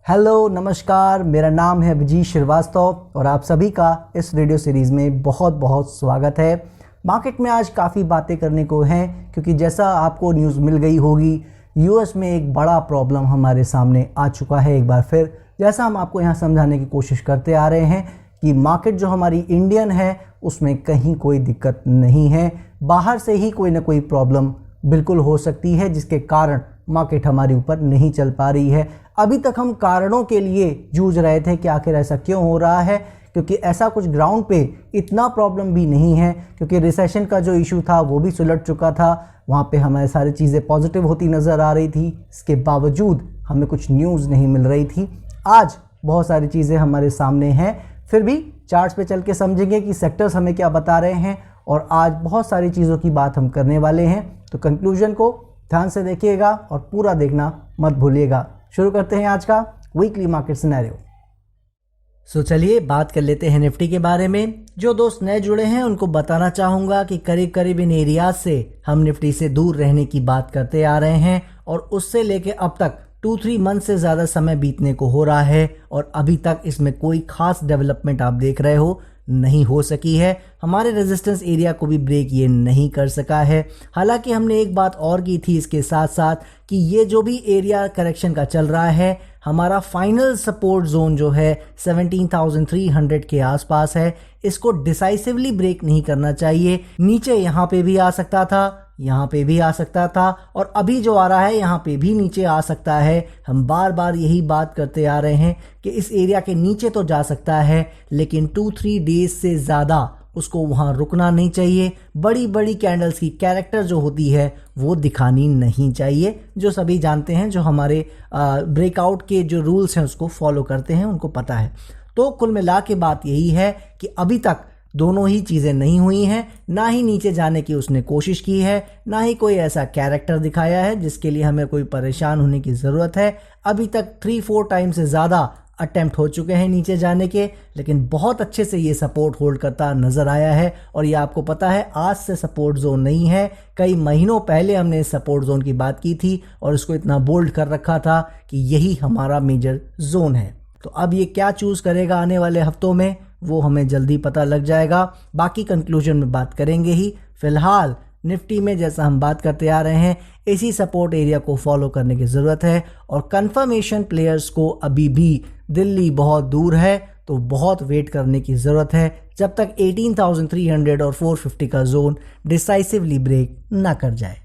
Hello नमस्कार, मेरा नाम है अभिजीत श्रीवास्तव और आप सभी का इस वीडियो सीरीज़ में बहुत बहुत स्वागत है। मार्केट में आज काफ़ी बातें करने को हैं क्योंकि जैसा आपको न्यूज़ मिल गई होगी, यूएस में एक बड़ा प्रॉब्लम हमारे सामने आ चुका है। एक बार फिर जैसा हम आपको यहाँ समझाने की कोशिश करते आ रहे हैं कि मार्केट जो हमारी इंडियन है उसमें कहीं कोई दिक्कत नहीं है, बाहर से ही कोई ना कोई प्रॉब्लम बिल्कुल हो सकती है जिसके कारण मार्केट हमारे ऊपर नहीं चल पा रही है। अभी तक हम कारणों के लिए जूझ रहे थे कि आखिर ऐसा क्यों हो रहा है, क्योंकि ऐसा कुछ ग्राउंड पे इतना प्रॉब्लम भी नहीं है, क्योंकि रिसेशन का जो इशू था वो भी सुलट चुका था। वहाँ पे हमें सारी चीज़ें पॉजिटिव होती नज़र आ रही थी, इसके बावजूद हमें कुछ न्यूज़ नहीं मिल रही थी। आज बहुत सारी चीज़ें हमारे सामने हैं, फिर भी चार्ट्स पे चल के समझेंगे कि सेक्टर्स हमें क्या बता रहे हैं और आज बहुत सारी चीज़ों की बात हम करने वाले हैं। तो कंक्लूजन को ध्यान से देखिएगा और पूरा देखना मत भूलिएगा। शुरू करते हैं आज का वीकली मार्केट सिनेरियो। चलिए बात कर लेते हैं निफ्टी के बारे में। जो दोस्त नए जुड़े हैं उनको बताना चाहूँगा कि करीब करीब इन एरियाज से हम निफ्टी से दूर रहने की बात करते आ रहे हैं और उससे लेके अब तक 2-3 मंथ से ज़्यादा समय बीतने को हो रहा है और अभी तक इसमें कोई खास डेवलपमेंट आप देख रहे हो नहीं हो सकी है। हमारे रेजिस्टेंस एरिया को भी ब्रेक ये नहीं कर सका है। हालांकि हमने एक बात और की थी इसके साथ साथ कि ये जो भी एरिया करेक्शन का चल रहा है, हमारा फाइनल सपोर्ट जोन जो है 17,300 के आसपास है, इसको डिसाइसिवली ब्रेक नहीं करना चाहिए। नीचे यहाँ पे भी आ सकता था, यहाँ पे भी आ सकता था और अभी जो आ रहा है यहाँ पे भी नीचे आ सकता है। हम बार बार यही बात करते आ रहे हैं कि इस एरिया के नीचे तो जा सकता है लेकिन 2-3 डेज से ज़्यादा उसको वहाँ रुकना नहीं चाहिए। बड़ी बड़ी कैंडल्स की कैरेक्टर जो होती है वो दिखानी नहीं चाहिए। जो सभी जानते हैं, जो हमारे ब्रेकआउट के जो रूल्स हैं उसको फॉलो करते हैं, उनको पता है। तो कुल मिला के बात यही है कि अभी तक दोनों ही चीज़ें नहीं हुई हैं। ना ही नीचे जाने की उसने कोशिश की है, ना ही कोई ऐसा कैरेक्टर दिखाया है जिसके लिए हमें कोई परेशान होने की ज़रूरत है। अभी तक 3-4 टाइम से ज़्यादा अटेम्प्ट हो चुके हैं नीचे जाने के, लेकिन बहुत अच्छे से ये सपोर्ट होल्ड करता नज़र आया है। और ये आपको पता है आज से सपोर्ट जोन नहीं है, कई महीनों पहले हमने इस सपोर्ट जोन की बात की थी और इसको इतना बोल्ड कर रखा था कि यही हमारा मेजर जोन है। तो अब ये क्या चूज़ करेगा आने वाले हफ्तों में वो हमें जल्दी पता लग जाएगा। बाकी कंक्लूजन में बात करेंगे ही। फिलहाल निफ्टी में जैसा हम बात करते आ रहे हैं, इसी सपोर्ट एरिया को फॉलो करने की ज़रूरत है और कंफर्मेशन प्लेयर्स को अभी भी दिल्ली बहुत दूर है, तो बहुत वेट करने की ज़रूरत है जब तक 18,300 और 450 का जोन डिसाइसिवली ब्रेक ना कर जाए।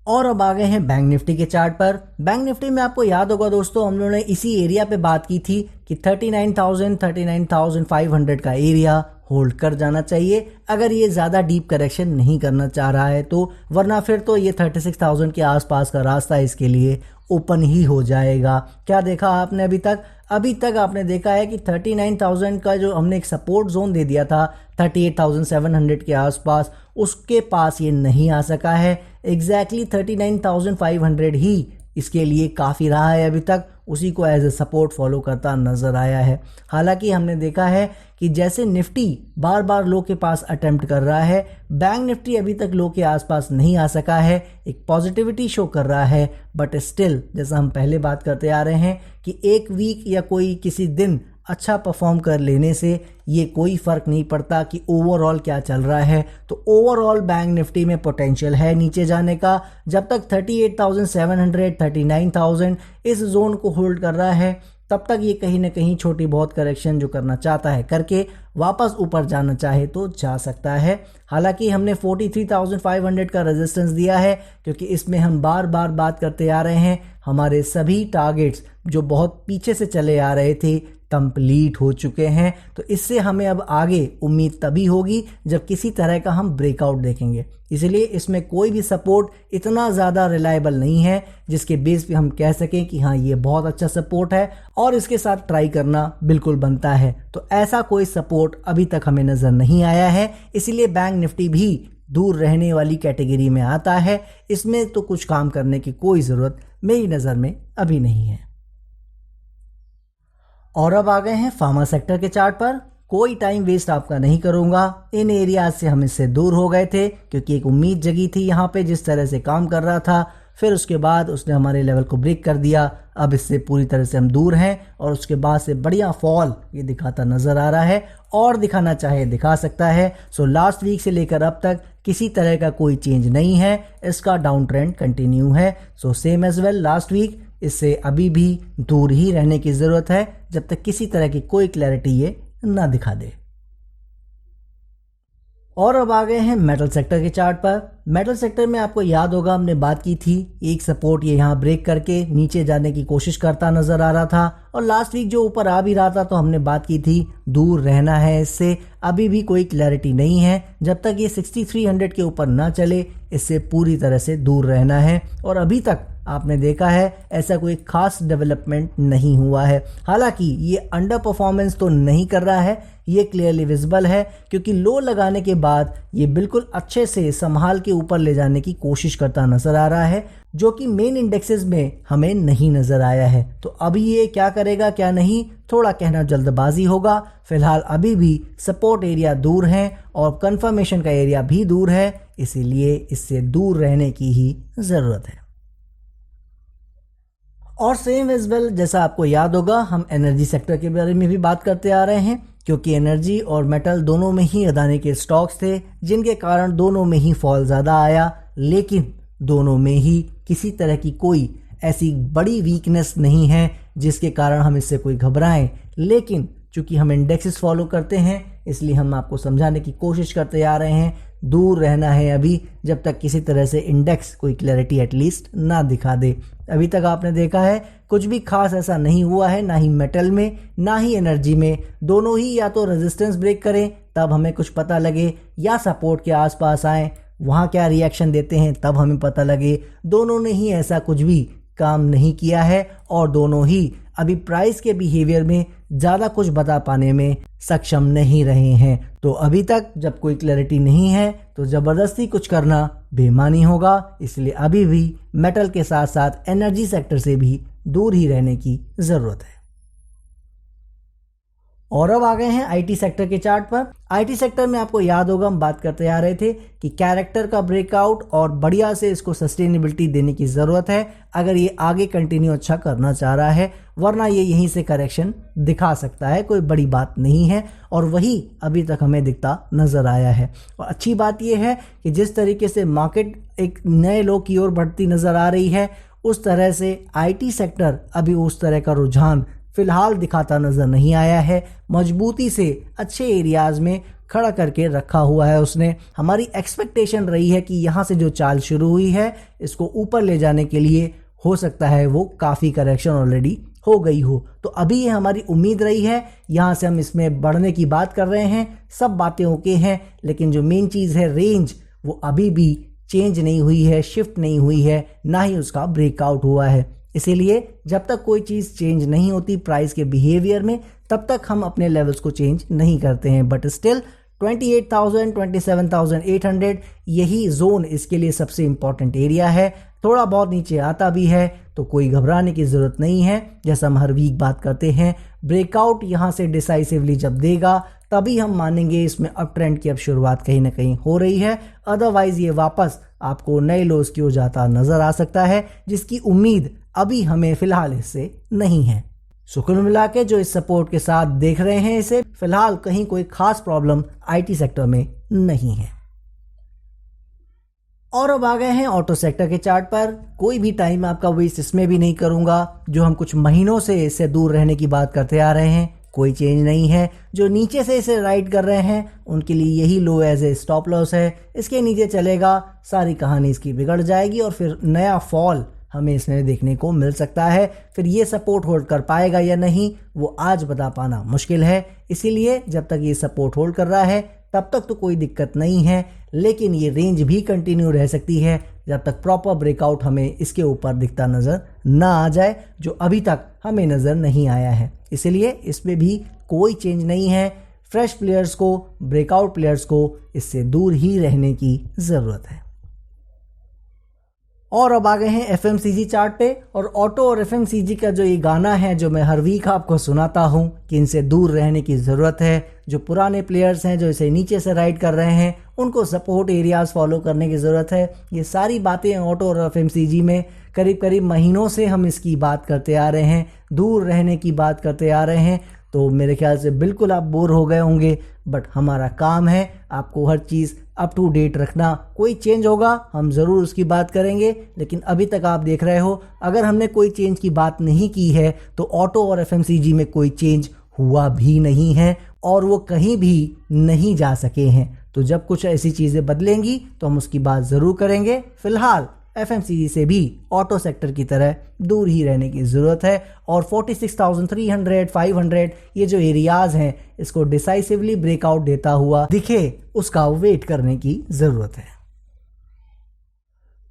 और अब आ गए हैं बैंक निफ्टी के चार्ट पर। बैंक निफ्टी में आपको याद होगा दोस्तों, हम लोगों ने इसी एरिया पे बात की थी कि 39,500 का एरिया होल्ड कर जाना चाहिए अगर ये ज़्यादा डीप करेक्शन नहीं करना चाह रहा है तो, वरना फिर तो ये 36,000 के आसपास का रास्ता इसके लिए ओपन ही हो जाएगा। क्या देखा आपने अभी तक? अभी तक आपने देखा है कि 39,000 का जो हमने एक सपोर्ट जोन दे दिया था 38,700 के आसपास, उसके पास ये नहीं आ सका है। एग्जैक्टली 39,500 ही इसके लिए काफ़ी रहा है अभी तक, उसी को एज ए सपोर्ट फॉलो करता नज़र आया है। हालांकि हमने देखा है कि जैसे निफ्टी बार बार लो के पास अटेम्प्ट कर रहा है, बैंक निफ्टी अभी तक लो के आसपास नहीं आ सका है। एक पॉजिटिविटी शो कर रहा है, बट स्टिल जैसा हम पहले बात करते आ रहे हैं कि एक वीक या कोई किसी दिन अच्छा परफॉर्म कर लेने से ये कोई फ़र्क नहीं पड़ता कि ओवरऑल क्या चल रहा है। तो ओवरऑल बैंक निफ्टी में पोटेंशियल है नीचे जाने का। जब तक 38,700 39,000 इस जोन को होल्ड कर रहा है, तब तक ये कहीं ना कहीं छोटी बहुत करेक्शन जो करना चाहता है करके वापस ऊपर जाना चाहे तो जा सकता है। हालांकि हमने 43,500 का रेजिस्टेंस दिया है क्योंकि इसमें हम बार बार बात करते आ रहे हैं हमारे सभी टारगेट्स जो बहुत पीछे से चले आ रहे थे कंप्लीट हो चुके हैं। तो इससे हमें अब आगे उम्मीद तभी होगी जब किसी तरह का हम ब्रेकआउट देखेंगे। इसलिए इसमें कोई भी सपोर्ट इतना ज़्यादा रिलायबल नहीं है जिसके बेस पे हम कह सकें कि हाँ ये बहुत अच्छा सपोर्ट है और इसके साथ ट्राई करना बिल्कुल बनता है। तो ऐसा कोई सपोर्ट अभी तक हमें नज़र नहीं आया है, इसीलिए बैंक निफ्टी भी दूर रहने वाली कैटेगरी में आता है। इसमें तो कुछ काम करने की कोई ज़रूरत मेरी नज़र में अभी नहीं है। और अब आ गए हैं फार्मा सेक्टर के चार्ट पर। कोई टाइम वेस्ट आपका नहीं करूंगा, इन एरियाज से हम इससे दूर हो गए थे क्योंकि एक उम्मीद जगी थी यहाँ पे जिस तरह से काम कर रहा था, फिर उसके बाद उसने हमारे लेवल को ब्रेक कर दिया। अब इससे पूरी तरह से हम दूर हैं और उसके बाद से बढ़िया फॉल ये दिखाता नजर आ रहा है और दिखाना चाहे दिखा सकता है। सो लास्ट वीक से लेकर अब तक किसी तरह का कोई चेंज नहीं है, इसका डाउन ट्रेंड कंटिन्यू है। So same as well last week, इससे अभी भी दूर ही रहने की ज़रूरत है जब तक किसी तरह की कोई क्लैरिटी ये ना दिखा दे। और अब आ गए हैं मेटल सेक्टर के चार्ट पर। मेटल सेक्टर में आपको याद होगा हमने बात की थी, एक सपोर्ट ये यहाँ ब्रेक करके नीचे जाने की कोशिश करता नजर आ रहा था और लास्ट वीक जो ऊपर आ भी रहा था तो हमने बात की थी दूर रहना है इससे। अभी भी कोई क्लैरिटी नहीं है, जब तक ये 6300 के ऊपर ना चले इससे पूरी तरह से दूर रहना है। और अभी तक आपने देखा है ऐसा कोई खास डेवलपमेंट नहीं हुआ है। हालांकि ये अंडर परफॉर्मेंस तो नहीं कर रहा है, ये क्लियरली विजिबल है क्योंकि लो लगाने के बाद ये बिल्कुल अच्छे से संभाल के ऊपर ले जाने की कोशिश करता नजर आ रहा है, जो कि मेन इंडेक्सेस में हमें नहीं नजर आया है। तो अभी ये क्या करेगा क्या नहीं, थोड़ा कहना जल्दबाजी होगा। फिलहाल अभी भी सपोर्ट एरिया दूर है और कंफर्मेशन का एरिया भी दूर है, इसीलिए इससे दूर रहने की ही जरूरत है। और सेम एज वेल, जैसा आपको याद होगा हम एनर्जी सेक्टर के बारे में भी बात करते आ रहे हैं, क्योंकि एनर्जी और मेटल दोनों में ही अदानी के स्टॉक्स थे, जिनके कारण दोनों में ही फॉल ज़्यादा आया, लेकिन दोनों में ही किसी तरह की कोई ऐसी बड़ी वीकनेस नहीं है जिसके कारण हम इससे कोई घबराएं। लेकिन चूंकि हम इंडेक्सेस फॉलो करते हैं इसलिए हम आपको समझाने की कोशिश करते आ रहे हैं, दूर रहना है अभी जब तक किसी तरह से इंडेक्स कोई क्लैरिटी एटलीस्ट ना दिखा दे। अभी तक आपने देखा है कुछ भी खास ऐसा नहीं हुआ है, ना ही मेटल में ना ही एनर्जी में। दोनों ही या तो रेजिस्टेंस ब्रेक करें तब हमें कुछ पता लगे, या सपोर्ट के आसपास आए वहाँ क्या रिएक्शन देते हैं तब हमें पता लगे। दोनों ने ही ऐसा कुछ भी काम नहीं किया है और दोनों ही अभी प्राइस के बिहेवियर में ज़्यादा कुछ बता पाने में सक्षम नहीं रहे हैं। तो अभी तक जब कोई क्लैरिटी नहीं है तो ज़बरदस्ती कुछ करना बेईमानी होगा, इसलिए अभी भी मेटल के साथ साथ एनर्जी सेक्टर से भी दूर ही रहने की ज़रूरत है। और अब आ गए हैं आईटी सेक्टर के चार्ट पर। आईटी सेक्टर में आपको याद होगा हम बात करते आ रहे थे कि कैरेक्टर का ब्रेकआउट और बढ़िया से इसको सस्टेनेबिलिटी देने की ज़रूरत है अगर ये आगे कंटिन्यू अच्छा करना चाह रहा है, वरना ये यहीं से करेक्शन दिखा सकता है, कोई बड़ी बात नहीं है। और वही अभी तक हमें दिखता नज़र आया है। और अच्छी बात यह है कि जिस तरीके से मार्केट एक नए लो की ओर बढ़ती नज़र आ रही है, उस तरह से आईटी सेक्टर अभी उस तरह का रुझान फिलहाल दिखाता नजर नहीं आया है। मजबूती से अच्छे एरियाज में खड़ा करके रखा हुआ है उसने। हमारी एक्सपेक्टेशन रही है कि यहाँ से जो चाल शुरू हुई है इसको ऊपर ले जाने के लिए हो सकता है वो काफ़ी करेक्शन ऑलरेडी हो गई हो। तो अभी ये हमारी उम्मीद रही है, यहाँ से हम इसमें बढ़ने की बात कर रहे हैं, सब बातें ओके हैं, लेकिन जो मेन चीज़ है रेंज वो अभी भी चेंज नहीं हुई है, शिफ्ट नहीं हुई है, ना ही उसका ब्रेकआउट हुआ है। इसीलिए जब तक कोई चीज़ चेंज नहीं होती प्राइस के बिहेवियर में, तब तक हम अपने लेवल्स को चेंज नहीं करते हैं। बट स्टिल 28,000 27,800 यही जोन इसके लिए सबसे इंपॉर्टेंट एरिया है। थोड़ा बहुत नीचे आता भी है तो कोई घबराने की ज़रूरत नहीं है। जैसा हम हर वीक बात करते हैं, ब्रेकआउट यहाँ से डिसाइसिवली जब देगा तभी हम मानेंगे इसमें अप ट्रेंड की अब शुरुआत कहीं ना कहीं हो रही है। अदरवाइज ये वापस आपको नए लोज की ओर जाता नजर आ सकता है, जिसकी उम्मीद अभी हमें फिलहाल इससे नहीं है। सो कुल मिला के जो इस सपोर्ट के साथ देख रहे हैं इसे, फिलहाल कहीं कोई खास प्रॉब्लम आईटी सेक्टर में नहीं है। और अब आ गए हैं ऑटो सेक्टर के चार्ट पर। कोई भी टाइम आपका वेस्ट इसमें भी नहीं करूंगा। जो हम कुछ महीनों से इससे दूर रहने की बात करते आ रहे हैं, कोई चेंज नहीं है। जो नीचे से इसे राइड कर रहे हैं उनके लिए यही लो एज ए स्टॉप लॉस है। इसके नीचे चलेगा सारी कहानी इसकी बिगड़ जाएगी और फिर नया फॉल हमें इसमें देखने को मिल सकता है। फिर ये सपोर्ट होल्ड कर पाएगा या नहीं वो आज बता पाना मुश्किल है। इसीलिए जब तक ये सपोर्ट होल्ड कर रहा है तब तक तो कोई दिक्कत नहीं है, लेकिन ये रेंज भी कंटिन्यू रह सकती है जब तक प्रॉपर ब्रेकआउट हमें इसके ऊपर दिखता नज़र ना आ जाए, जो अभी तक हमें नज़र नहीं आया है। इसलिए इसमें भी कोई चेंज नहीं है। फ्रेश प्लेयर्स को, ब्रेकआउट प्लेयर्स को इससे दूर ही रहने की ज़रूरत है। और अब आ गए हैं एफएमसीजी चार्ट पे। और ऑटो और एफएमसीजी का जो ये गाना है जो मैं हर वीक आपको सुनाता हूँ कि इनसे दूर रहने की ज़रूरत है, जो पुराने प्लेयर्स हैं जो इसे नीचे से राइड कर रहे हैं उनको सपोर्ट एरियाज़ फॉलो करने की ज़रूरत है। ये सारी बातें ऑटो और एफएमसीजी में करीब करीब महीनों से हम इसकी बात करते आ रहे हैं, दूर रहने की बात करते आ रहे हैं। तो मेरे ख्याल से बिल्कुल आप बोर हो गए होंगे, बट हमारा काम है आपको हर चीज़ अप टू डेट रखना। कोई चेंज होगा हम ज़रूर उसकी बात करेंगे, लेकिन अभी तक आप देख रहे हो अगर हमने कोई चेंज की बात नहीं की है तो ऑटो और एफएमसीजी में कोई चेंज हुआ भी नहीं है और वो कहीं भी नहीं जा सके हैं। तो जब कुछ ऐसी चीज़ें बदलेंगी तो हम उसकी बात ज़रूर करेंगे। फिलहाल एफएमसीजी से भी ऑटो सेक्टर की तरह दूर ही रहने की ज़रूरत है और 46,300 500 ये जो एरियाज़ हैं इसको डिसाइसिवली ब्रेकआउट देता हुआ दिखे उसका वेट करने की ज़रूरत है।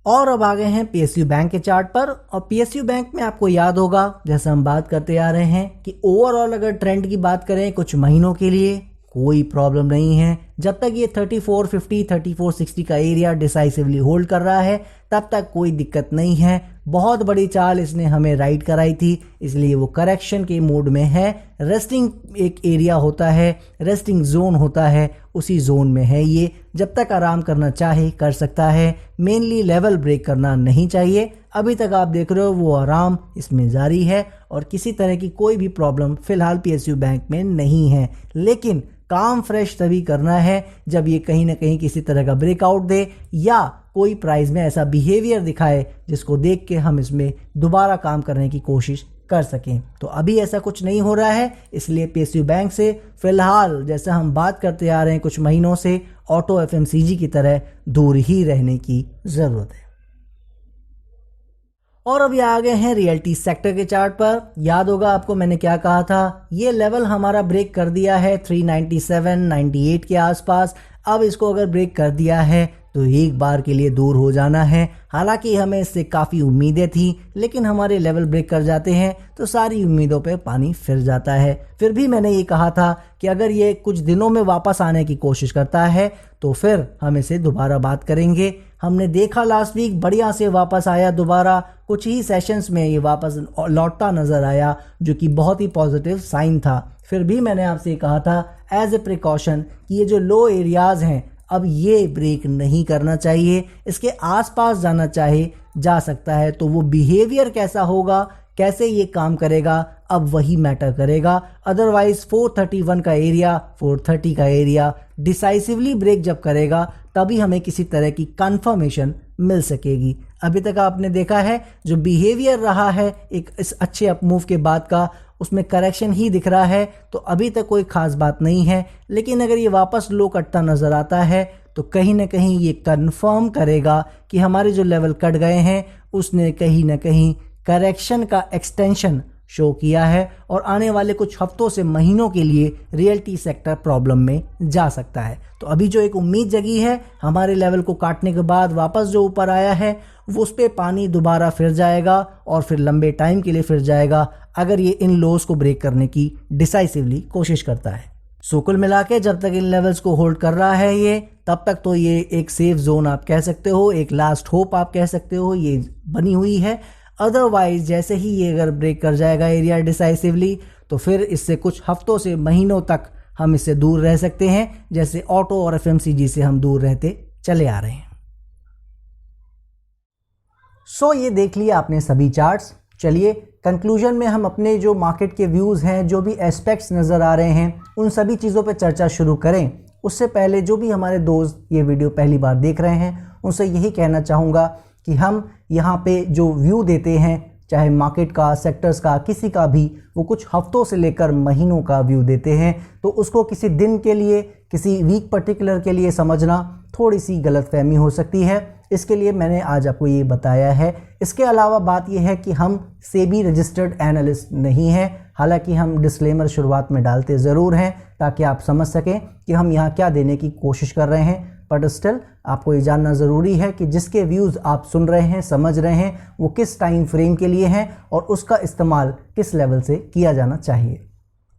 और अब आ गए हैं पीएसयू बैंक के चार्ट पर। और पीएसयू बैंक में आपको याद होगा जैसा हम बात करते आ रहे हैं कि ओवरऑल अगर ट्रेंड की बात करें कुछ महीनों के लिए कोई प्रॉब्लम नहीं है। जब तक ये 3450 3460 का एरिया डिसाइसिवली होल्ड कर रहा है तब तक कोई दिक्कत नहीं है। बहुत बड़ी चाल इसने हमें राइड कराई थी, इसलिए वो करेक्शन के मोड में है। रेस्टिंग एक एरिया होता है, रेस्टिंग जोन होता है, उसी जोन में है ये। जब तक आराम करना चाहे कर सकता है, मेनली लेवल ब्रेक करना नहीं चाहिए। अभी तक आप देख रहे हो वो आराम इसमें जारी है और किसी तरह की कोई भी प्रॉब्लम फिलहाल पीएसयू बैंक में नहीं है। लेकिन काम फ्रेश तभी करना है जब ये कहीं ना कहीं किसी तरह का ब्रेकआउट दे या कोई प्राइस में ऐसा बिहेवियर दिखाए जिसको देख के हम इसमें दोबारा काम करने की कोशिश कर सकें। तो अभी ऐसा कुछ नहीं हो रहा है, इसलिए पीएसयू बैंक से फिलहाल जैसा हम बात करते आ रहे हैं कुछ महीनों से ऑटो एफएमसीजी की तरह दूर ही रहने की ज़रूरत है। और अभी आ गए हैं रियल्टी सेक्टर के चार्ट पर। याद होगा आपको मैंने क्या कहा था, ये लेवल हमारा ब्रेक कर दिया है 397-98 के आसपास। अब इसको अगर ब्रेक कर दिया है तो एक बार के लिए दूर हो जाना है। हालांकि हमें इससे काफ़ी उम्मीदें थी, लेकिन हमारे लेवल ब्रेक कर जाते हैं तो सारी उम्मीदों पे पानी फिर जाता है। फिर भी मैंने ये कहा था कि अगर ये कुछ दिनों में वापस आने की कोशिश करता है तो फिर हम इसे दोबारा बात करेंगे। हमने देखा लास्ट वीक बढ़िया से वापस आया दोबारा, कुछ ही सेशंस में ये वापस लौटता नजर आया जो कि बहुत ही पॉजिटिव साइन था। फिर भी मैंने आपसे कहा था एज ए प्रिकॉशन कि ये जो लो एरियाज हैं अब ये ब्रेक नहीं करना चाहिए, इसके आसपास जाना चाहे जा सकता है। तो वो बिहेवियर कैसा होगा, कैसे ये काम करेगा, अब वही मैटर करेगा। अदरवाइज 431 का एरिया 430 का एरिया डिसाइसिवली ब्रेक जब करेगा तभी हमें किसी तरह की कंफर्मेशन मिल सकेगी। अभी तक आपने देखा है जो बिहेवियर रहा है एक इस अच्छे अपमूव के बाद का, उसमें करेक्शन ही दिख रहा है। तो अभी तक कोई खास बात नहीं है, लेकिन अगर ये वापस लो कटता नजर आता है तो कहीं ना कहीं ये कंफर्म करेगा कि हमारे जो लेवल कट गए हैं उसने कहीं ना कहीं करेक्शन का एक्सटेंशन शो किया है और आने वाले कुछ हफ्तों से महीनों के लिए रियल्टी सेक्टर प्रॉब्लम में जा सकता है। तो अभी जो एक उम्मीद जगी है हमारे लेवल को काटने के बाद वापस जो ऊपर आया है वो उस पर पानी दोबारा फिर जाएगा और फिर लंबे टाइम के लिए फिर जाएगा अगर ये इन लोज को ब्रेक करने की डिसाइसिवली कोशिश करता है। सो कुल मिला के जब तक इन लेवल्स को होल्ड कर रहा है ये, तब तक तो ये एक सेफ जोन आप कह सकते हो, एक लास्ट होप आप कह सकते हो, ये बनी हुई है। अदरवाइज जैसे ही ये अगर ब्रेक कर जाएगा एरिया डिसाइसिवली तो फिर इससे कुछ हफ्तों से महीनों तक हम इससे दूर रह सकते हैं, जैसे ऑटो और एफएमसीजी से हम दूर रहते चले आ रहे हैं। सो ये देख लिया आपने सभी चार्ट्स। चलिए कंक्लूजन में हम अपने जो मार्केट के व्यूज़ हैं, जो भी एस्पेक्ट्स नज़र आ रहे हैं, उन सभी चीज़ों पर चर्चा शुरू करें। उससे पहले जो भी हमारे दोस्त ये वीडियो पहली बार देख रहे हैं उनसे यही कहना चाहूँगा कि हम यहाँ पे जो व्यू देते हैं, चाहे मार्केट का, सेक्टर्स का, किसी का भी, वो कुछ हफ्तों से लेकर महीनों का व्यू देते हैं। तो उसको किसी दिन के लिए, किसी वीक पर्टिकुलर के लिए समझना थोड़ी सी गलतफहमी हो सकती है। इसके लिए मैंने आज आपको ये बताया है। इसके अलावा बात यह है कि हम सेबी रजिस्टर्ड एनालिस्ट नहीं हैं, हालांकि हम डिस्क्लेमर शुरुआत में डालते ज़रूर हैं ताकि आप समझ सकें कि हम यहाँ क्या देने की कोशिश कर रहे हैं। बट स्टिल आपको ये जानना ज़रूरी है कि जिसके व्यूज़ आप सुन रहे हैं, समझ रहे हैं, वो किस टाइम फ्रेम के लिए हैं और उसका इस्तेमाल किस लेवल से किया जाना चाहिए।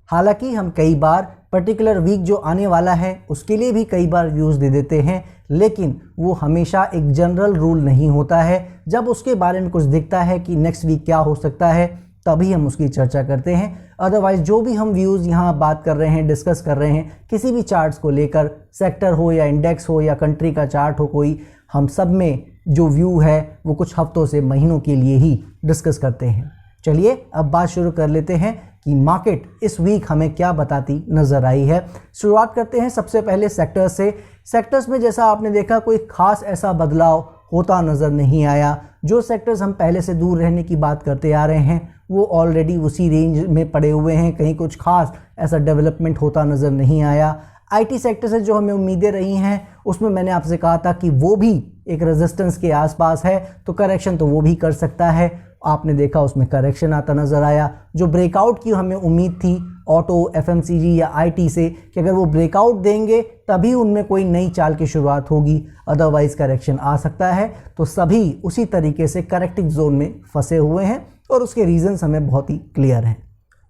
हालांकि हम कई बार पर्टिकुलर वीक जो आने वाला है उसके लिए भी कई बार व्यूज़ दे देते हैं, लेकिन वो हमेशा एक जनरल रूल नहीं होता है। जब उसके बारे में कुछ दिखता है कि नेक्स्ट वीक क्या हो सकता है तभी हम उसकी चर्चा करते हैं। अदरवाइज जो भी हम व्यूज़ यहाँ बात कर रहे हैं, डिस्कस कर रहे हैं किसी भी चार्ट्स को लेकर, सेक्टर हो या इंडेक्स हो या कंट्री का चार्ट हो कोई, हम सब में जो व्यू है वो कुछ हफ्तों से महीनों के लिए ही डिस्कस करते हैं। चलिए अब बात शुरू कर लेते हैं कि मार्केट इस वीक हमें क्या बताती नज़र आई है। शुरुआत करते हैं सबसे पहले सेक्टर्स से। सेक्टर्स में जैसा आपने देखा कोई खास ऐसा बदलाव होता नज़र नहीं आया। जो सेक्टर्स हम पहले से दूर रहने की बात करते आ रहे हैं वो ऑलरेडी उसी रेंज में पड़े हुए हैं, कहीं कुछ खास ऐसा डेवलपमेंट होता नज़र नहीं आया। आईटी सेक्टर से जो हमें उम्मीदें रही हैं उसमें मैंने आपसे कहा था कि वो भी एक रेजिस्टेंस के आसपास है, तो करेक्शन तो वो भी कर सकता है। आपने देखा उसमें करेक्शन आता नज़र आया। जो ब्रेकआउट की हमें उम्मीद थी ऑटो, एफएमसीजी या आईटी से कि अगर वो ब्रेकआउट देंगे तभी उनमें कोई नई चाल की शुरुआत होगी, अदरवाइज करेक्शन आ सकता है। तो सभी उसी तरीके से करेक्टिव जोन में फंसे हुए हैं और उसके रीजंस हमें बहुत ही क्लियर हैं।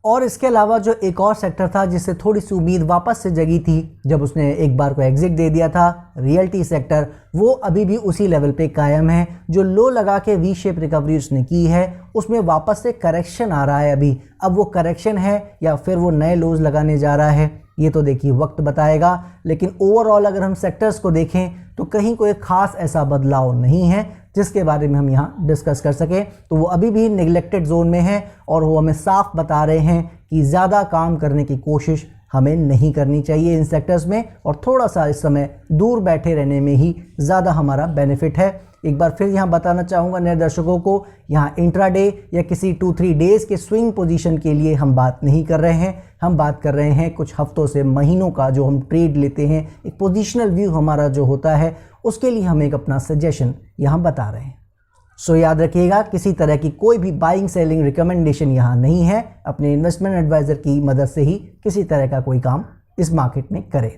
और इसके अलावा जो एक और सेक्टर था जिससे थोड़ी सी उम्मीद वापस से जगी थी जब उसने एक बार को एग्जिट दे दिया था, रियल्टी सेक्टर, वो अभी भी उसी लेवल पे कायम है। जो लो लगा के वी शेप रिकवरी उसने की है उसमें वापस से करेक्शन आ रहा है अभी। अब वो करेक्शन है या फिर वो नए लोज लगाने जा रहा है ये तो देखिए वक्त बताएगा। लेकिन ओवरऑल अगर हम सेक्टर्स को देखें तो कहीं कोई खास ऐसा बदलाव नहीं है जिसके बारे में हम यहाँ डिस्कस कर सकें। तो वो अभी भी नेग्लेक्टेड जोन में है और वो हमें साफ बता रहे हैं कि ज़्यादा काम करने की कोशिश हमें नहीं करनी चाहिए इन सेक्टर्स में, और थोड़ा सा इस समय दूर बैठे रहने में ही ज़्यादा हमारा बेनिफिट है। एक बार फिर यहाँ बताना चाहूँगा नए दर्शकों को, यहाँ इंट्राडे या किसी 2-3 डेज़ के स्विंग पोजीशन के लिए हम बात नहीं कर रहे हैं। हम बात कर रहे हैं कुछ हफ्तों से महीनों का जो हम ट्रेड लेते हैं, एक पोजीशनल व्यू हमारा जो होता है उसके लिए हम एक अपना सजेशन यहाँ बता रहे हैं। सो याद रखिएगा किसी तरह की कोई भी बाइंग सेलिंग रिकमेंडेशन यहाँ नहीं है। अपने इन्वेस्टमेंट एडवाइज़र की मदद से ही किसी तरह का कोई काम इस मार्केट में करें।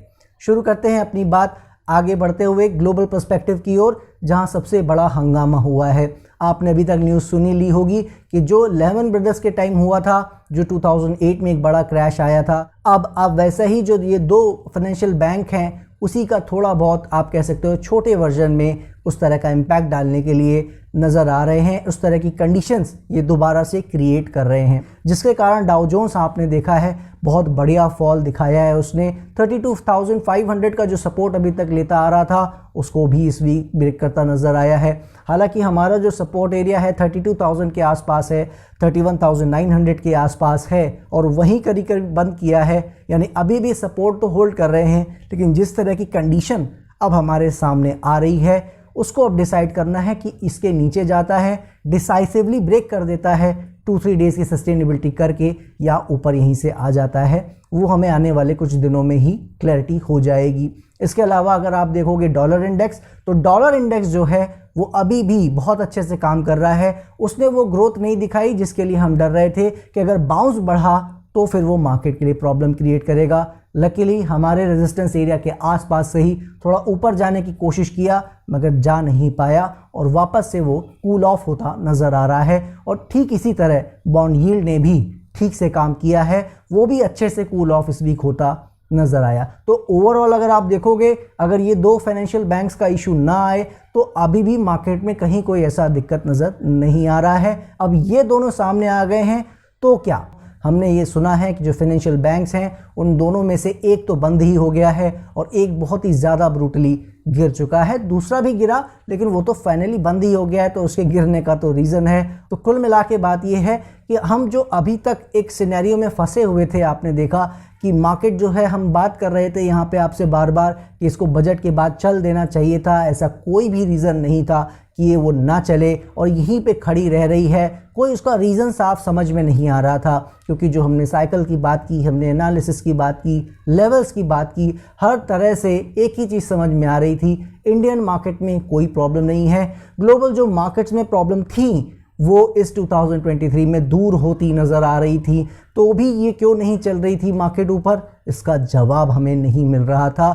शुरू करते हैं अपनी बात आगे बढ़ते हुए ग्लोबल पर्सपेक्टिव की ओर, जहां सबसे बड़ा हंगामा हुआ है। आपने अभी तक न्यूज़ सुनी ली होगी कि जो लेमन ब्रदर्स के टाइम हुआ था, जो 2008 में एक बड़ा क्रैश आया था, अब वैसा ही जो ये दो फाइनेंशियल बैंक हैं उसी का थोड़ा बहुत आप कह सकते हो छोटे वर्जन में उस तरह का इम्पैक्ट डालने के लिए नज़र आ रहे हैं। उस तरह की कंडीशंस ये दोबारा से क्रिएट कर रहे हैं, जिसके कारण डाउ जोन्स आपने देखा है बहुत बढ़िया फॉल दिखाया है उसने। 32,500 का जो सपोर्ट अभी तक लेता आ रहा था उसको भी इस वीक ब्रेक करता नज़र आया है। हालांकि हमारा जो सपोर्ट एरिया है 32,000 के आसपास है, 31,900 के आसपास है और वहीं करीब करीब बंद किया है। यानी अभी भी सपोर्ट तो होल्ड कर रहे हैं, लेकिन जिस तरह की कंडीशन अब हमारे सामने आ रही है उसको अब डिसाइड करना है कि इसके नीचे जाता है, डिसाइसिवली ब्रेक कर देता है 2-3 डेज़ की सस्टेनेबिलिटी करके, या ऊपर यहीं से आ जाता है। वो हमें आने वाले कुछ दिनों में ही क्लैरिटी हो जाएगी। इसके अलावा अगर आप देखोगे डॉलर इंडेक्स, तो डॉलर इंडेक्स जो है वो अभी भी बहुत अच्छे से काम कर रहा है। उसने वो ग्रोथ नहीं दिखाई जिसके लिए हम डर रहे थे कि अगर बाउंस बढ़ा तो फिर वो मार्केट के लिए प्रॉब्लम क्रिएट करेगा। लकीली हमारे रेजिस्टेंस एरिया के आसपास से ही थोड़ा ऊपर जाने की कोशिश किया मगर जा नहीं पाया और वापस से वो कूल ऑफ होता नज़र आ रहा है। और ठीक इसी तरह बॉन्ड यील्ड ने भी ठीक से काम किया है, वो भी अच्छे से कूल ऑफ इस वीक होता नज़र आया। तो ओवरऑल अगर आप देखोगे, अगर ये दो फाइनेंशियल बैंक्स का इशू ना आए तो अभी भी मार्केट में कहीं कोई ऐसा दिक्कत नज़र नहीं आ रहा है। अब ये दोनों सामने आ गए हैं तो क्या, हमने ये सुना है कि जो फाइनेंशियल बैंक्स हैं उन दोनों में से एक तो बंद ही हो गया है और एक बहुत ही ज़्यादा ब्रूटली गिर चुका है, दूसरा भी गिरा लेकिन वो तो फाइनली बंद ही हो गया है, तो उसके गिरने का तो रीज़न है। तो कुल मिला के बात ये है कि हम जो अभी तक एक सिनेरियो में फंसे हुए थे, आपने देखा कि मार्केट जो है, हम बात कर रहे थे यहाँ पे आपसे बार बार कि इसको बजट के बाद चल देना चाहिए था, ऐसा कोई भी रीज़न नहीं था कि ये वो ना चले और यहीं पे खड़ी रह रही है। कोई उसका रीज़न साफ समझ में नहीं आ रहा था, क्योंकि जो हमने साइकिल की बात की, हमने एनालिसिस की बात की, लेवल्स की बात की, हर तरह से एक ही चीज़ समझ में आ रही थी, इंडियन मार्केट में कोई प्रॉब्लम नहीं है। ग्लोबल जो मार्केट्स में प्रॉब्लम थी वो इस 2023 में दूर होती नज़र आ रही थी, तो भी ये क्यों नहीं चल रही थी मार्केट ऊपर, इसका जवाब हमें नहीं मिल रहा था।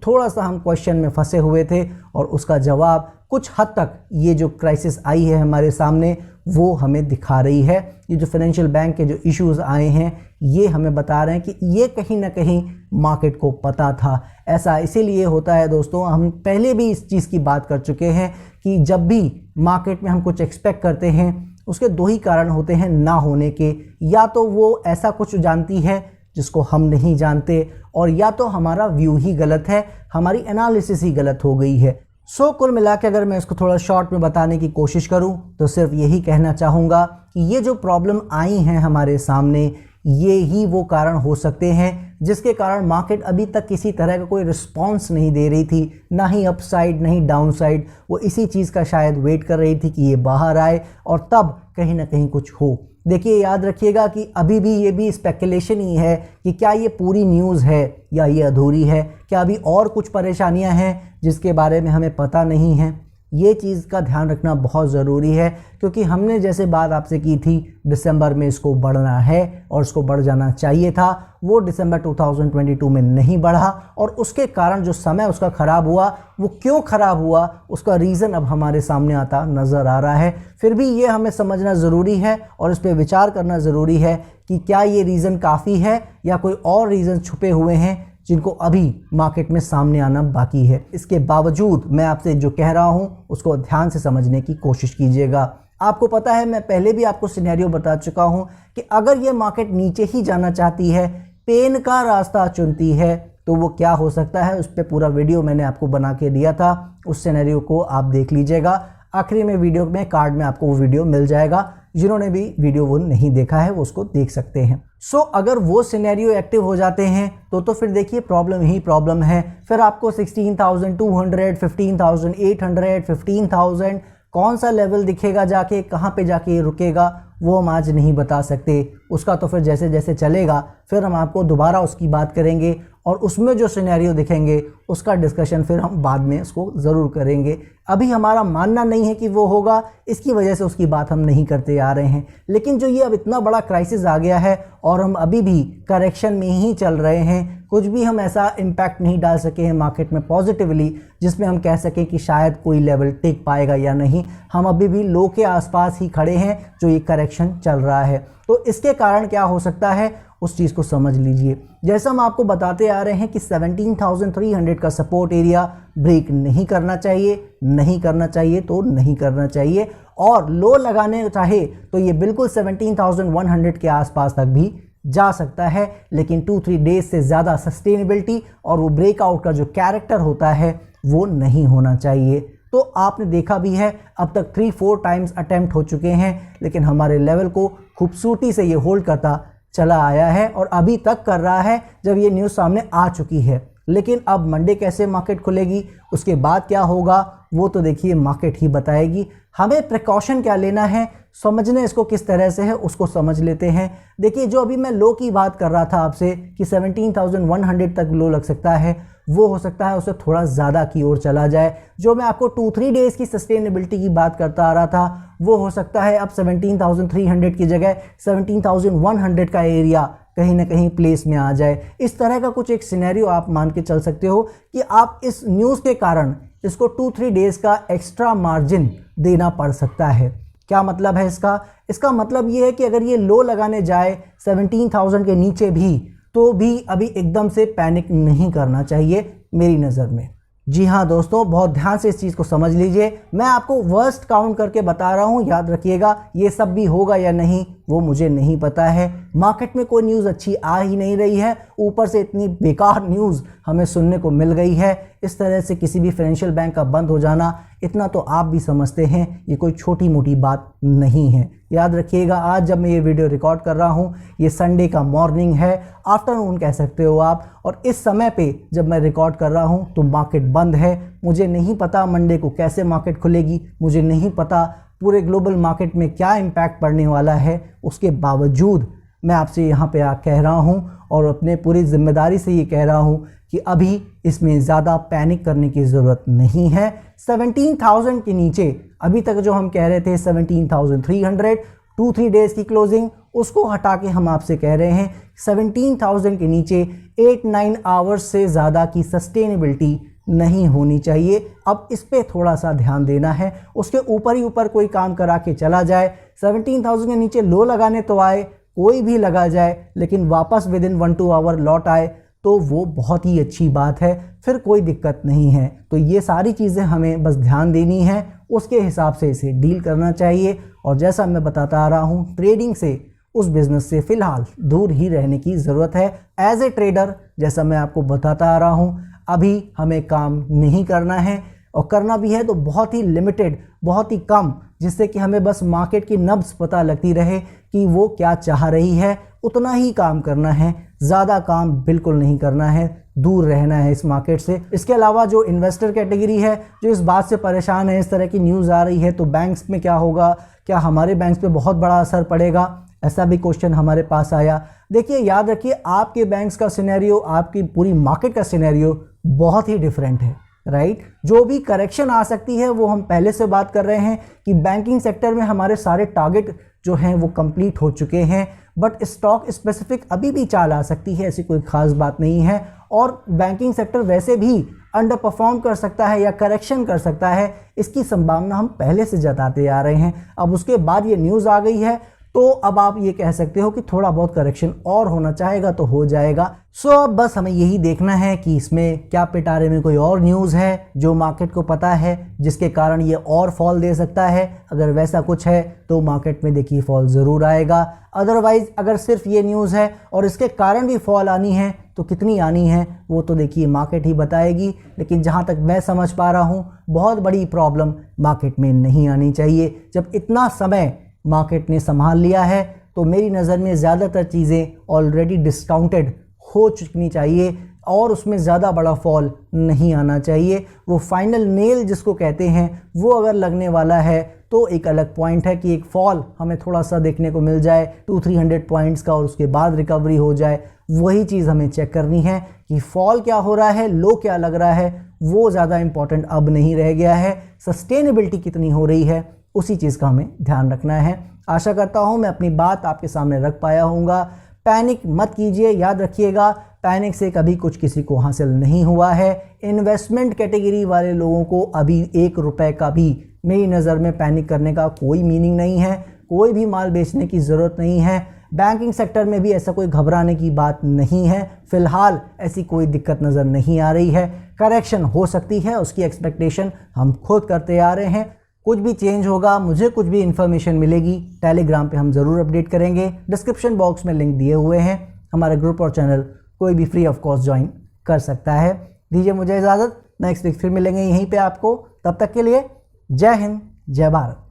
थोड़ा सा हम क्वेश्चन में फंसे हुए थे और उसका जवाब कुछ हद तक ये जो क्राइसिस आई है हमारे सामने वो हमें दिखा रही है। ये जो फाइनेंशियल बैंक के जो इश्यूज़ आए हैं ये हमें बता रहे हैं कि ये कहीं ना कहीं मार्केट को पता था। ऐसा इसीलिए होता है दोस्तों, हम पहले भी इस चीज़ की बात कर चुके हैं कि जब भी मार्केट में हम कुछ एक्सपेक्ट करते हैं उसके दो ही कारण होते हैं ना होने के, या तो वो ऐसा कुछ जानती है जिसको हम नहीं जानते, और या तो हमारा व्यू ही गलत है, हमारी एनालिसिस ही गलत हो गई है। सो कुल मिला के अगर मैं इसको थोड़ा शॉर्ट में बताने की कोशिश करूं तो सिर्फ यही कहना चाहूँगा कि ये जो प्रॉब्लम आई हैं हमारे सामने, ये ही वो कारण हो सकते हैं जिसके कारण मार्केट अभी तक किसी तरह का कोई रिस्पॉन्स नहीं दे रही थी, ना ही अपसाइड नहीं डाउनसाइड। वो इसी चीज़ का शायद वेट कर रही थी कि ये बाहर आए और तब कहीं ना कहीं कुछ हो। देखिए, याद रखिएगा कि अभी भी ये भी स्पेकुलेशन ही है कि क्या ये पूरी न्यूज़ है या ये अधूरी है, क्या अभी और कुछ परेशानियां हैं जिसके बारे में हमें पता नहीं है। ये चीज़ का ध्यान रखना बहुत ज़रूरी है, क्योंकि हमने जैसे बात आपसे की थी दिसंबर में इसको बढ़ना है और इसको बढ़ जाना चाहिए था, वो दिसंबर 2022 में नहीं बढ़ा, और उसके कारण जो समय उसका ख़राब हुआ, वो क्यों ख़राब हुआ उसका रीज़न अब हमारे सामने आता नज़र आ रहा है। फिर भी ये हमें समझना ज़रूरी है और इस पर विचार करना ज़रूरी है कि क्या ये रीज़न काफ़ी है या कोई और रीज़न छुपे हुए हैं जिनको अभी मार्केट में सामने आना बाकी है। इसके बावजूद मैं आपसे जो कह रहा हूं उसको ध्यान से समझने की कोशिश कीजिएगा। आपको पता है, मैं पहले भी आपको सिनेरियो बता चुका हूं कि अगर ये मार्केट नीचे ही जाना चाहती है, पेन का रास्ता चुनती है, तो वो क्या हो सकता है, उस पर पूरा वीडियो मैंने आपको बना के दिया था। उस सिनेरियो को आप देख लीजिएगा, आखिरी में वीडियो में कार्ड में आपको वो वीडियो मिल जाएगा। जिन्होंने भी वीडियो वो नहीं देखा है वो उसको देख सकते हैं। सो अगर वो सिनेरियो एक्टिव हो जाते हैं तो फिर देखिए प्रॉब्लम ही प्रॉब्लम है। फिर आपको 16,200, 15,800, 15,000 कौन सा लेवल दिखेगा, जाके कहाँ पे जाके रुकेगा, वो हम आज नहीं बता सकते। उसका तो फिर जैसे जैसे चलेगा फिर हम आपको दोबारा उसकी बात करेंगे, और उसमें जो सिनेरियो दिखेंगे उसका डिस्कशन फिर हम बाद में उसको ज़रूर करेंगे। अभी हमारा मानना नहीं है कि वो होगा, इसकी वजह से उसकी बात हम नहीं करते आ रहे हैं। लेकिन जो ये अब इतना बड़ा क्राइसिस आ गया है और हम अभी भी करेक्शन में ही चल रहे हैं, कुछ भी हम ऐसा इम्पैक्ट नहीं डाल सके हैं मार्केट में पॉजिटिवली जिसमें हम कह सकें कि शायद कोई लेवल टिक पाएगा या नहीं। हम अभी भी लो के आसपास ही खड़े हैं जो ये करेक्शन चल रहा है। तो इसके कारण क्या हो सकता है उस चीज़ को समझ लीजिए। जैसा हम आपको बताते आ रहे हैं कि 17,300 का सपोर्ट एरिया ब्रेक नहीं करना चाहिए, नहीं करना चाहिए तो नहीं करना चाहिए, और लो लगाने चाहे तो ये बिल्कुल 17,100 के आसपास तक भी जा सकता है। लेकिन 2-3 डेज से ज़्यादा सस्टेनेबिलिटी और वो ब्रेकआउट का जो कैरेक्टर होता है वो नहीं होना चाहिए। तो आपने देखा भी है अब तक 3-4 टाइम्स अटेम्प्ट हो चुके हैं, लेकिन हमारे लेवल को खूबसूरती से ये होल्ड करता चला आया है और अभी तक कर रहा है जब ये न्यूज़ सामने आ चुकी है। लेकिन अब मंडे कैसे मार्केट खुलेगी, उसके बाद क्या होगा, वो तो देखिए मार्केट ही बताएगी। हमें प्रिकॉशन क्या लेना है, समझने इसको किस तरह से है उसको समझ लेते हैं। देखिए, जो अभी मैं लो की बात कर रहा था आपसे कि 17,100 तक लो लग सकता है, वो हो सकता है उससे थोड़ा ज़्यादा की ओर चला जाए। जो मैं आपको 2-3 डेज़ की सस्टेनेबिलिटी की बात करता आ रहा था, वो हो सकता है अब 17,300 की जगह 17,100 का एरिया कहीं ना कहीं प्लेस में आ जाए। इस तरह का कुछ एक सिनेरियो आप मान के चल सकते हो कि आप इस न्यूज़ के कारण इसको 2-3 डेज़ का एक्स्ट्रा मार्जिन देना पड़ सकता है। क्या मतलब है इसका? इसका मतलब ये है कि अगर ये लो लगाने जाए 17,000 के नीचे भी, तो भी अभी एकदम से पैनिक नहीं करना चाहिए मेरी नज़र में। जी हाँ दोस्तों, बहुत ध्यान से इस चीज़ को समझ लीजिए। मैं आपको वर्स्ट काउंट करके बता रहा हूँ, याद रखिएगा। ये सब भी होगा या नहीं वो मुझे नहीं पता है। मार्केट में कोई न्यूज़ अच्छी आ ही नहीं रही है, ऊपर से इतनी बेकार न्यूज़ हमें सुनने को मिल गई है। इस तरह से किसी भी फाइनेंशियल बैंक का बंद हो जाना, इतना तो आप भी समझते हैं, ये कोई छोटी मोटी बात नहीं है। याद रखिएगा, आज जब मैं ये वीडियो रिकॉर्ड कर रहा हूँ, ये संडे का मॉर्निंग है, आफ्टरनून कह सकते हो आप, और इस समय पे जब मैं रिकॉर्ड कर रहा हूँ तो मार्केट बंद है। मुझे नहीं पता मंडे को कैसे मार्केट खुलेगी, मुझे नहीं पता पूरे ग्लोबल मार्केट में क्या इम्पैक्ट पड़ने वाला है। उसके बावजूद मैं आपसे यहाँ पे कह रहा हूँ और अपने पूरी जिम्मेदारी से ये कह रहा हूँ कि अभी इसमें ज़्यादा पैनिक करने की ज़रूरत नहीं है। 17,000 के नीचे अभी तक जो हम कह रहे थे 17,300 2-3 डेज़ की क्लोजिंग, उसको हटा के हम आपसे कह रहे हैं 17,000 के नीचे 8-9 आवर्स से ज़्यादा की सस्टेनेबिलिटी नहीं होनी चाहिए। अब इस पे थोड़ा सा ध्यान देना है। उसके ऊपर ही ऊपर कोई काम करा के चला जाए, 17,000 के नीचे लो लगाने तो आए, कोई भी लगा जाए, लेकिन वापस विद इन 1-2 आवर लौट आए तो वो बहुत ही अच्छी बात है, फिर कोई दिक्कत नहीं है। तो ये सारी चीज़ें हमें बस ध्यान देनी है उसके हिसाब से इसे डील करना चाहिए। और जैसा मैं बताता आ रहा हूँ, ट्रेडिंग से, उस बिज़नेस से फ़िलहाल दूर ही रहने की ज़रूरत है। एज ए ट्रेडर, जैसा मैं आपको बताता आ रहा हूँ, अभी हमें काम नहीं करना है, और करना भी है तो बहुत ही लिमिटेड, बहुत ही कम, जिससे कि हमें बस मार्केट की नब्ज़ पता लगती रहे कि वो क्या चाह रही है, उतना ही काम करना है। ज़्यादा काम बिल्कुल नहीं करना है, दूर रहना है इस मार्केट से। इसके अलावा जो इन्वेस्टर कैटेगरी है, जो इस बात से परेशान है, इस तरह की न्यूज़ आ रही है तो बैंक्स में क्या होगा, क्या हमारे बैंक्स पे बहुत बड़ा असर पड़ेगा, ऐसा भी क्वेश्चन हमारे पास आया। देखिए, याद रखिए, आपके बैंक्स का सिनेरियो, आपकी पूरी मार्केट का सिनेरियो बहुत ही डिफरेंट है, राइट। जो भी करेक्शन आ सकती है वो हम पहले से बात कर रहे हैं कि बैंकिंग सेक्टर में हमारे सारे टारगेट जो हैं वो कंप्लीट हो चुके हैं, बट स्टॉक स्पेसिफिक अभी भी चाल आ सकती है, ऐसी कोई खास बात नहीं है। और बैंकिंग सेक्टर वैसे भी अंडर परफॉर्म कर सकता है या करेक्शन कर सकता है, इसकी संभावना हम पहले से जताते आ रहे हैं। अब उसके बाद ये न्यूज़ आ गई है तो अब आप ये कह सकते हो कि थोड़ा बहुत करेक्शन और होना चाहेगा तो हो जाएगा। सो अब बस हमें यही देखना है कि इसमें क्या पिटारे में कोई और न्यूज़ है जो मार्केट को पता है, जिसके कारण ये और फॉल दे सकता है। अगर वैसा कुछ है तो मार्केट में देखिए फॉल ज़रूर आएगा। अदरवाइज़ अगर सिर्फ ये न्यूज़ है और इसके कारण भी फॉल आनी है तो कितनी आनी है वो तो देखिए मार्केट ही बताएगी। लेकिन जहाँ तक मैं समझ पा रहा हूँ, बहुत बड़ी प्रॉब्लम मार्केट में नहीं आनी चाहिए। जब इतना समय मार्केट ने संभाल लिया है तो मेरी नज़र में ज़्यादातर चीज़ें ऑलरेडी डिस्काउंटेड हो चुकनी चाहिए और उसमें ज़्यादा बड़ा फॉल नहीं आना चाहिए। वो फाइनल नेल जिसको कहते हैं वो अगर लगने वाला है तो एक अलग पॉइंट है कि एक फॉल हमें थोड़ा सा देखने को मिल जाए 200-300 पॉइंट्स का और उसके बाद रिकवरी हो जाए। वही चीज़ हमें चेक करनी है कि फॉल क्या हो रहा है, लो क्या लग रहा है, वो ज़्यादा इंपॉर्टेंट अब नहीं रह गया है। सस्टेनेबिलिटी कितनी हो रही है उसी चीज़ का हमें ध्यान रखना है। आशा करता हूँ मैं अपनी बात आपके सामने रख पाया हूँगा। पैनिक मत कीजिए, याद रखिएगा पैनिक से कभी कुछ किसी को हासिल नहीं हुआ है। इन्वेस्टमेंट कैटेगरी वाले लोगों को अभी 1 रुपए का भी मेरी नज़र में पैनिक करने का कोई मीनिंग नहीं है, कोई भी माल बेचने की ज़रूरत नहीं है। बैंकिंग सेक्टर में भी ऐसा कोई घबराने की बात नहीं है, फ़िलहाल ऐसी कोई दिक्कत नज़र नहीं आ रही है। करेक्शन हो सकती है, उसकी एक्सपेक्टेशन हम खुद करते आ रहे हैं। कुछ भी चेंज होगा, मुझे कुछ भी इन्फॉर्मेशन मिलेगी, टेलीग्राम पे हम ज़रूर अपडेट करेंगे। डिस्क्रिप्शन बॉक्स में लिंक दिए हुए हैं, हमारे ग्रुप और चैनल कोई भी फ्री ऑफ कॉस्ट ज्वाइन कर सकता है। दीजिए मुझे इजाज़त, नेक्स्ट वीक फिर मिलेंगे यहीं पे आपको। तब तक के लिए जय हिंद, जय भारत।